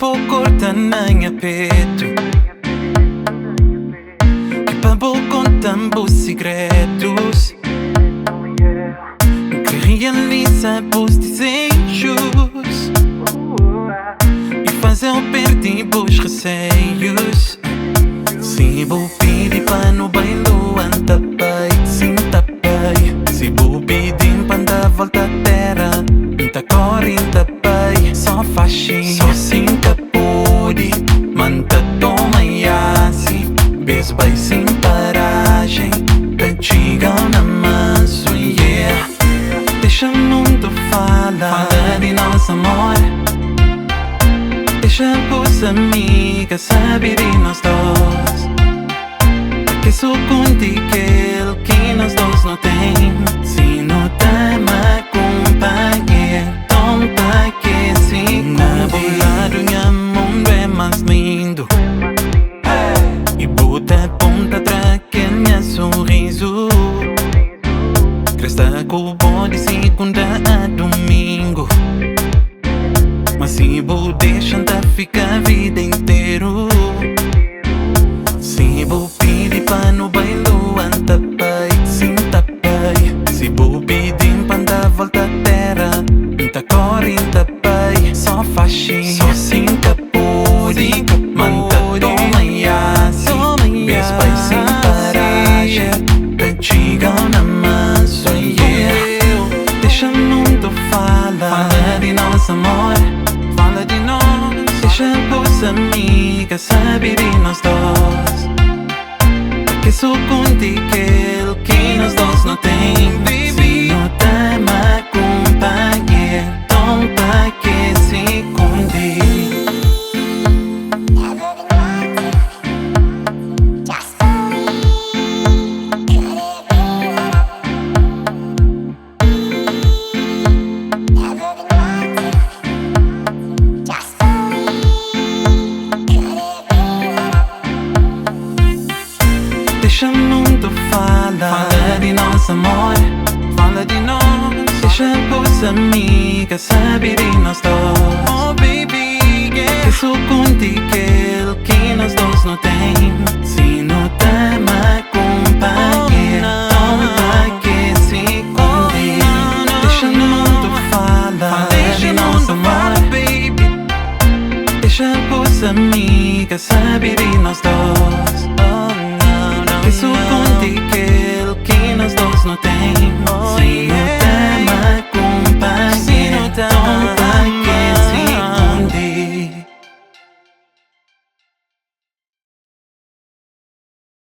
vou cortar na minha peito, que pra vou contar os segredos, que realiza os desejos e fazer eu perder os receios. Se vou pedir pra no bailo anda pai, sinta pai. Se vou pedir pra dar volta à terra, tá correndo pai. Só faxi, só sinta pode, manta toma e assim. Beijo vai sem paragem, tá chegando na manso, yeah. Deixa o mundo falar, fala de nosso amor. Deixa pros amigas saber de nós dois, que sou contigo que nós dois não tem. Se não tá me acompanhar, então pra que se na bolado minha mundo é mais lindo, e bota ponta atrás que minha sorriso cresta com o bom de segunda a domingo. Mas se vou deixar ficar a vida inteira, se vou pedir pra no bailo anda pai, sinta pai. Se vou pedir pra dar volta à terra, tá correndo pai. Só faxi, só sinta pode, manta toma e assim. Beijo vai sem paragem, tá chegando na manso, yeah. Deixa o mundo falar, fala de nosso amor, fala de nós. Deixa pros amigas saber de nós dois, que sou contigo que nós dois não tem, baby. Se não tá me acompanhar, então pra que se esconder? Deixa o mundo falar, fala de nosso amor, fala de nós. Deixa pros amigas saber de nós dois, oh baby, yeah. Que sou contigo que nós dois não tem. Se não tá me acompanhar, então pra que se esconder? Deixa o mundo falar, fala de nosso amor, baby. Deixa pros amigas saber de nós dois, que sou contigo que nós dois não tem.